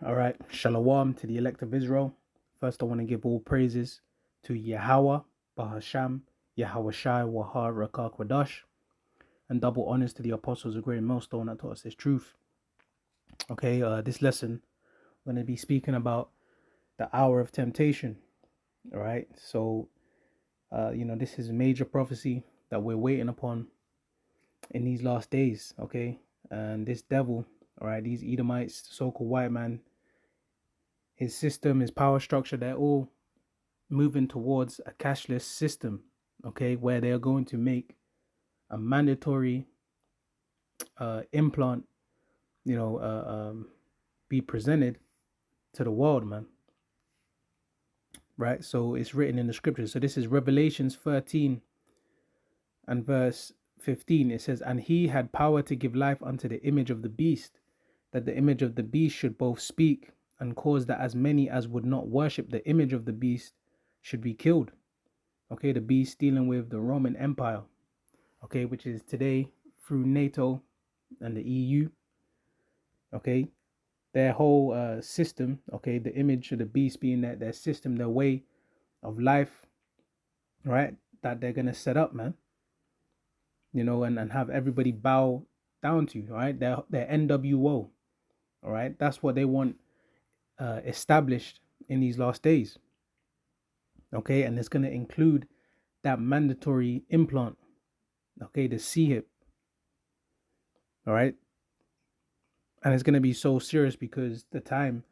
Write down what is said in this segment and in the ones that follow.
All right. Shalom to the elect of Israel. First, I want to give all praises to Yahweh, Bahasham, Yahweh Shai, Wahar, Rakak, Wadash, and double honors to the apostles of Great Millstone that taught us this truth. Okay, this lesson, I'm going to be speaking about the hour of temptation. All right. So, this is a major prophecy that we're waiting upon in these last days. Okay. And this devil, all right, these Edomites, so called white man, his system, his power structure, they're all moving towards a cashless system, okay, where they are going to make a mandatory implant, you know, be presented to the world, man. Right? So it's written in the scriptures. So this is Revelations 13 and verse 15. It says, "And he had power to give life unto the image of the beast, that the image of the beast should both speak and cause that as many as would not worship the image of the beast should be killed." Okay, the beast dealing with the Roman Empire, okay, which is today through NATO and the EU, okay, their whole system, okay, the image of the beast being that their system, their way of life, right, that they're gonna set up, man, and have everybody bow down to, right? Their NWO, all right, that's what they want established in these last days, okay, and it's gonna include that mandatory implant, okay, the C hip, all right, and it's gonna be so serious because the time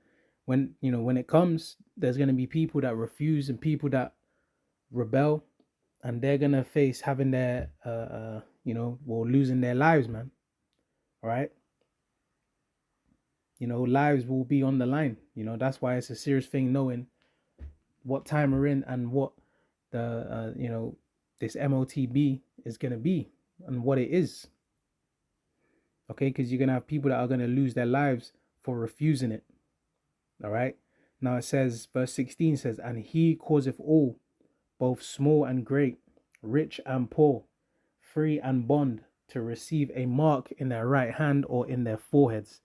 when it comes, there's gonna be people that refuse and people that rebel, and they're gonna face having their well, losing their lives, man. All right, lives will be on the line. That's why it's a serious thing, knowing what time we're in and what the this MOTB is gonna be and what it is. Okay, because you're gonna have people that are gonna lose their lives for refusing it. All right. Now it says, verse 16 says, "And he causeth all, both small and great, rich and poor, free and bond, to receive a mark in their right hand or in their foreheads."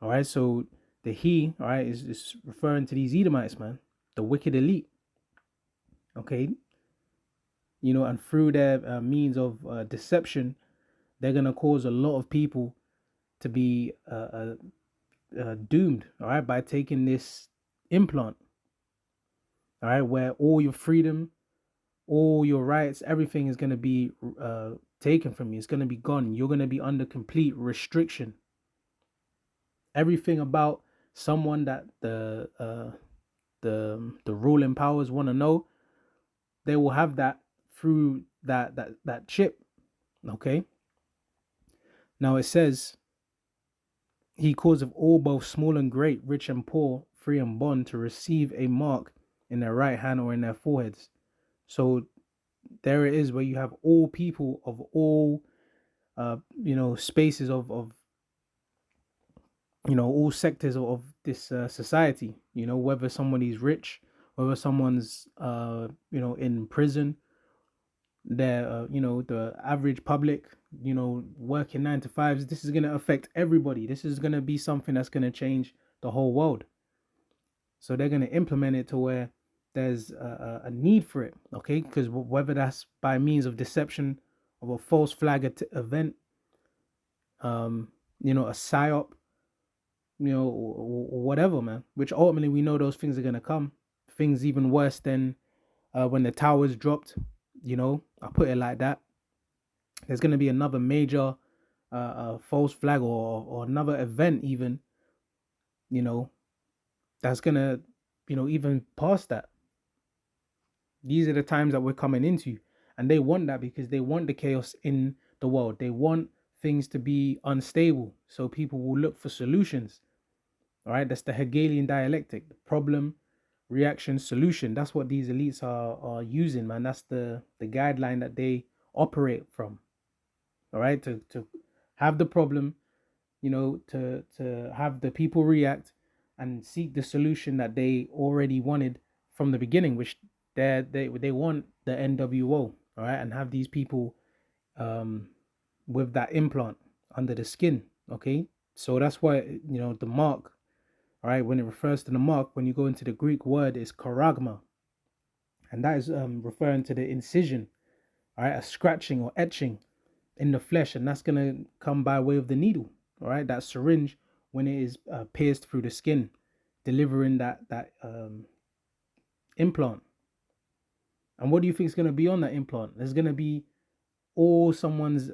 All right. So the he, all right, is referring to these Edomites, man, the wicked elite. Okay. And through their means of deception, they're going to cause a lot of people to be doomed, all right, by taking this implant, all right, where all your freedom, all your rights, everything is going to be taken from you. It's going to be gone. You're going to be under complete restriction. Everything about someone that the ruling powers want to know, they will have that through that chip. Okay. Now it says, "He causeth all, both small and great, rich and poor, free and bond, to receive a mark in their right hand or in their foreheads." So there it is, where you have all people of all spaces of all sectors of this society, whether somebody's rich, whether someone's in prison, they're the average public, working 9 to 5s. This is going to affect everybody. This is going to be something that's going to change the whole world. So they're going to implement it to where there's a need for it, okay, because whether that's by means of deception, of a false flag event, a psyop, or whatever, man. Which ultimately we know those things are gonna come. Things even worse than when the towers dropped. I put it like that. There's gonna be another major false flag, or another event even. You know that's gonna even past that. These are the times that we're coming into, and they want that because they want the chaos in the world. They want things to be unstable, so people will look for solutions. All right, that's the Hegelian dialectic: the problem, reaction, solution. That's what these elites are using, man. That's the guideline that they operate from. All right, to have the problem, to have the people react and seek the solution that they already wanted from the beginning, which they want the NWO, all right, and have these people um with that implant under the skin. Okay, so that's why the mark, All right, when it refers to the mark, when you go into the Greek word, is charagma, and that is referring to the incision, all right, a scratching or etching in the flesh, and that's gonna come by way of the needle, all right, that syringe when it is pierced through the skin, delivering that implant. And what do you think is gonna be on that implant? There's gonna be all someone's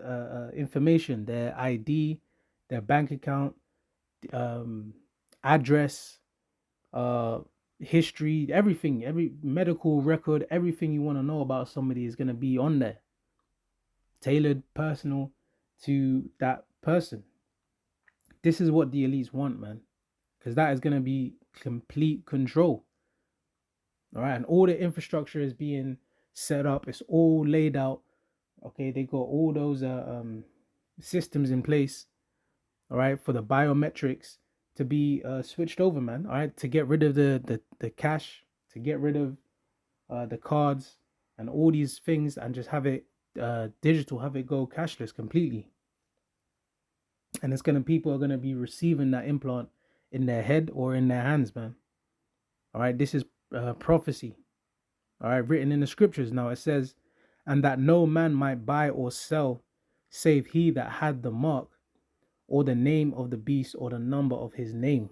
information, their ID, their bank account, um, address, uh, history, everything, every medical record, everything you want to know about somebody is going to be on there, tailored, personal to that person. This is what the elites want, man, because that is going to be complete control. All right, and all the infrastructure is being set up. It's all laid out. Okay, they got all those systems in place. All right, for the biometrics to be switched over, man. All right, to get rid of the cash, to get rid of the cards and all these things, and just have it digital, have it go cashless completely. And it's gonna people are gonna be receiving that implant in their head or in their hands, man. All right, this is prophecy. All right, written in the scriptures. Now it says, and that no man might buy or sell, save he that had the mark, or the name of the beast, or the number of his name.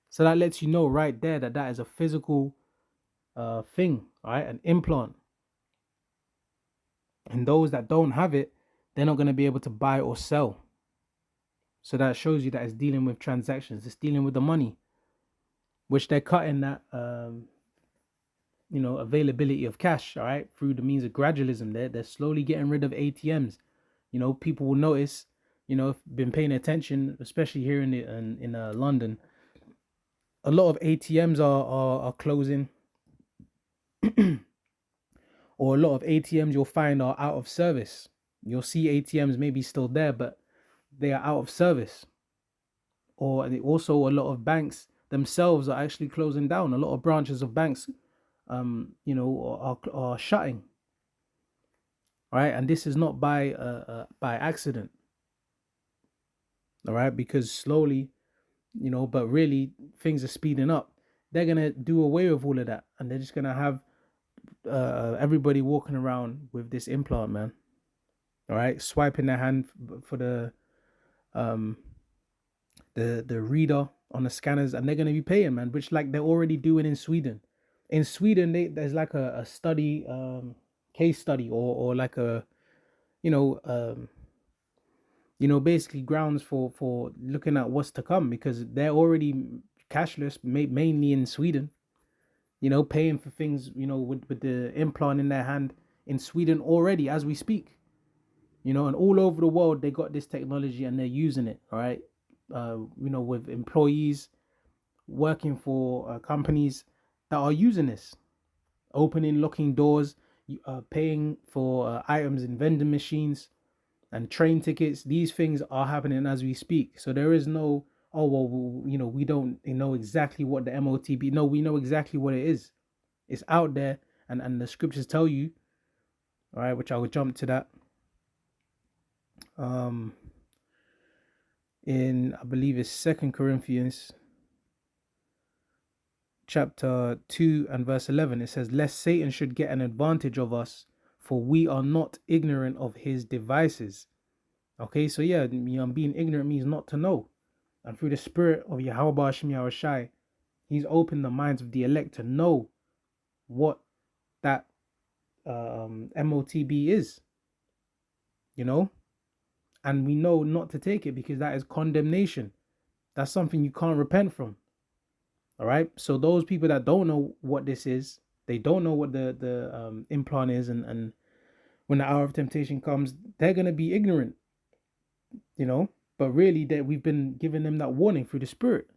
So that lets you know right there that that is a physical thing, all right, an implant. And those that don't have it, they're not going to be able to buy or sell. So that shows you that it's dealing with transactions. It's dealing with the money, which they're cutting that, availability of cash, all right, through the means of gradualism. They're slowly getting rid of ATMs. People will notice, if been paying attention, especially here in London, a lot of ATMs are closing, or a lot of ATMs you'll find are out of service. You'll see ATMs maybe still there, but they are out of service. Or also a lot of banks themselves are actually closing down. A lot of branches of banks, are shutting. All right, and this is not by accident. All right, because slowly, but really things are speeding up. They're gonna do away with all of that, and they're just gonna have everybody walking around with this implant, man. All right, swiping their hand for the reader on the scanners, and they're gonna be paying, man, which like they're already doing in Sweden. In Sweden, there's like a study, case study, or like a, basically grounds for looking at what's to come, because they're already cashless, mainly in Sweden. Paying for things, with the implant in their hand in Sweden already as we speak. And all over the world they got this technology and they're using it. All right, with employees working for companies that are using this, opening, locking doors, paying for items in vending machines and train tickets. These things are happening as we speak. So there is no, oh well, we don't know exactly what the MOTB. No, we know exactly what it is. It's out there, and the scriptures tell you. All right, which I will jump to that. In, I believe it's 2 Corinthians chapter 2 and verse 11, it says, lest Satan should get an advantage of us, for we are not ignorant of his devices. Okay, so yeah, being ignorant means not to know. And through the spirit of Yahweh Hashem Yahushai, he's opened the minds of the elect to know what that MOTB is, and we know not to take it because that is condemnation. That's something you can't repent from. All right, so those people that don't know what this is, they don't know what the implant is, and when the hour of temptation comes, they're gonna be ignorant, but really that we've been giving them that warning through the spirit.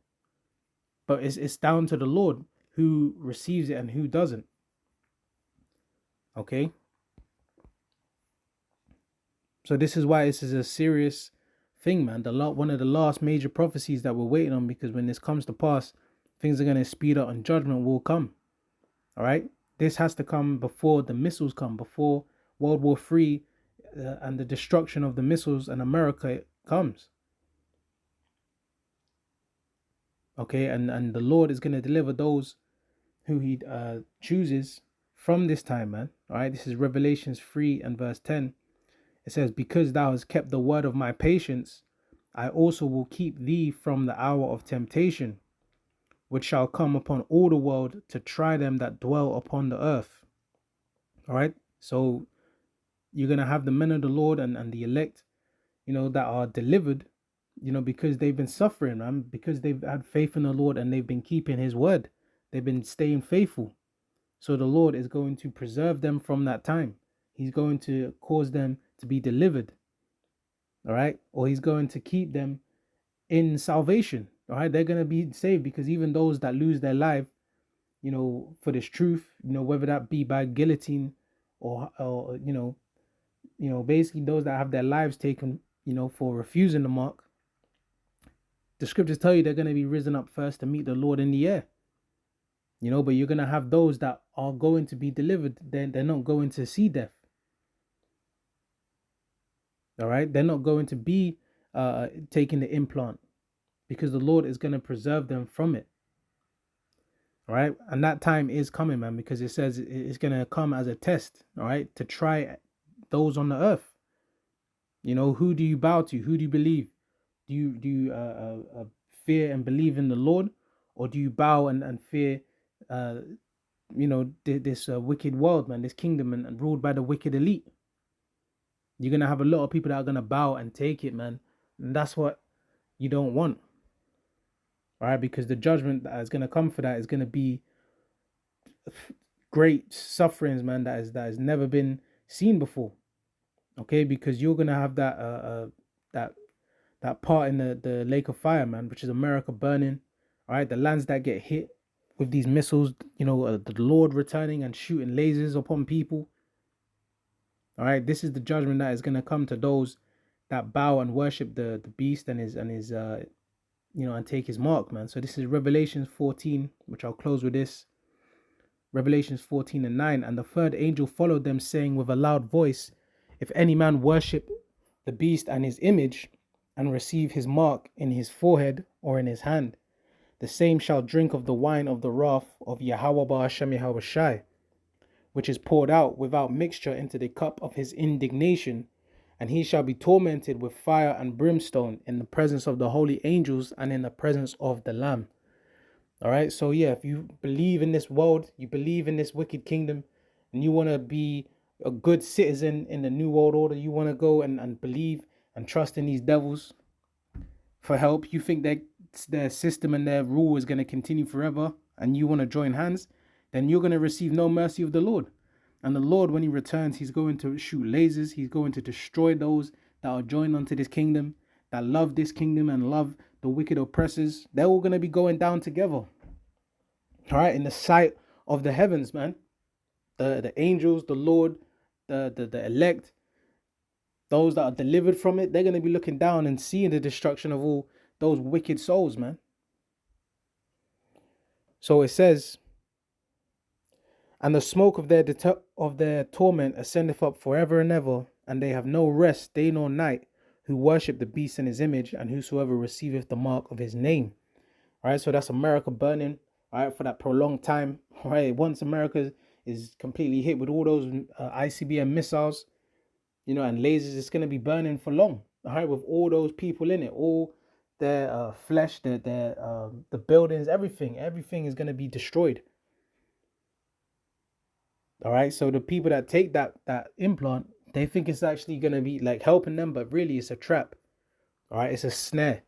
But it's down to the Lord who receives it and who doesn't. Okay, so this is why this is a serious thing, man. One of the last major prophecies that we're waiting on, because when this comes to pass, things are going to speed up and judgment will come. All right, this has to come before the missiles come, before World War III and the destruction of the missiles and America comes. Okay, and the Lord is going to deliver those who he chooses from this time, man. All right, this is Revelations 3 and verse 10. It says, because thou hast kept the word of my patience, I also will keep thee from the hour of temptation, which shall come upon all the world to try them that dwell upon the earth. All right, so you're going to have the men of the Lord and the elect, that are delivered, because they've been suffering, man, because they've had faith in the Lord and they've been keeping his word. They've been staying faithful. So the Lord is going to preserve them from that time. He's going to cause them to be delivered. All right. Or he's going to keep them in salvation. All right. They're going to be saved, because even those that lose their life, for this truth, whether that be by guillotine or basically those that have their lives taken, for refusing the mark, the scriptures tell you they're going to be risen up first to meet the Lord in the air. But you're going to have those that are going to be delivered. They're not going to see death. All right. They're not going to be taking the implant, because the Lord is going to preserve them from it. All right. And that time is coming, man, because it says it's going to come as a test. All right. To try those on the earth. Who do you bow to? Who do you believe? Do you fear and believe in the Lord, or do you bow and fear this wicked world, man, this kingdom, and ruled by the wicked elite? You're gonna have a lot of people that are gonna bow and take it, man, and that's what you don't want. All right, because the judgment that is gonna come for that is gonna be great sufferings, man, that has never been seen before. Okay, because you're gonna have that part in the lake of fire, man, which is America burning. All right, the lands that get hit with these missiles, the Lord returning and shooting lasers upon people. All right, this is the judgment that is going to come to those that bow and worship the beast and his and take his mark, man. So this is Revelations 14, which I'll close with this. Revelations 14 and 9. And the third angel followed them, saying with a loud voice, if any man worship the beast and his image, and receive his mark in his forehead or in his hand, the same shall drink of the wine of the wrath of Yahweh Ba'ashem Yahweh Shai, which is poured out without mixture into the cup of his indignation, and he shall be tormented with fire and brimstone in the presence of the holy angels and in the presence of the Lamb. All right, so yeah, if you believe in this world, you believe in this wicked kingdom, and you want to be a good citizen in the new world order, you want to go and believe and trust in these devils for help, you think that their system and their rule is going to continue forever, and you want to join hands, then you're going to receive no mercy of the Lord. And the Lord, when he returns, he's going to shoot lasers. He's going to destroy those that are joined unto this kingdom, that love this kingdom and love the wicked oppressors. They're all going to be going down together. All right, in the sight of the heavens, man. The angels, the Lord, the elect, those that are delivered from it, they're going to be looking down and seeing the destruction of all those wicked souls, man. So it says, and the smoke of their torment ascendeth up forever and ever, and they have no rest day nor night, who worship the beast in his image, and whosoever receiveth the mark of his name. All right, so that's America burning, all right, for that prolonged time. All right, once America is completely hit with all those ICBM missiles, and lasers, it's going to be burning for long. All right, with all those people in it, all their flesh, the buildings, everything is going to be destroyed. All right, so the people that take that implant, they think it's actually going to be like helping them, but really it's a trap. All right, it's a snare.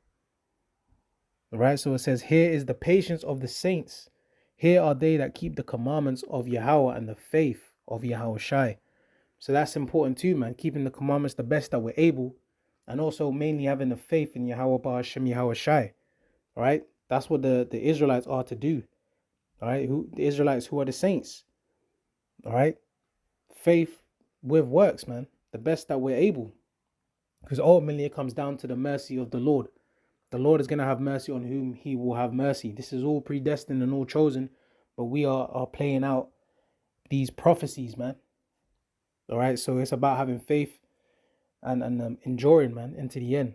All right, so it says, here is the patience of the saints. Here are they that keep the commandments of Yahweh and the faith of Yahweh Shai. So that's important too, man. Keeping the commandments the best that we're able, and also mainly having the faith in Yahweh Ba'ashem Yahweh Shai. All right, that's what the Israelites are to do. All right, the Israelites who are the saints. All right, faith with works, man. The best that we're able, because ultimately it comes down to the mercy of the Lord. The Lord is going to have mercy on whom he will have mercy. This is all predestined and all chosen, but we are playing out these prophecies, man. All right, so it's about having faith and enduring, man, into the end.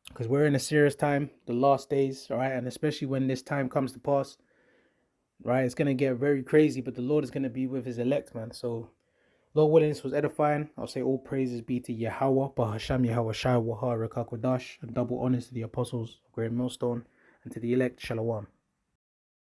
because we're in a serious time, the last days, all right? And especially when this time comes to pass, right? It's going to get very crazy, but the Lord is going to be with his elect, man. So, Lord willing, this was edifying. I'll say all praises be to Yahweh, Bahasham Yahweh Shai Waha Rekakodash, and double honors to the apostles of Great Millstone and to the elect, Shalom.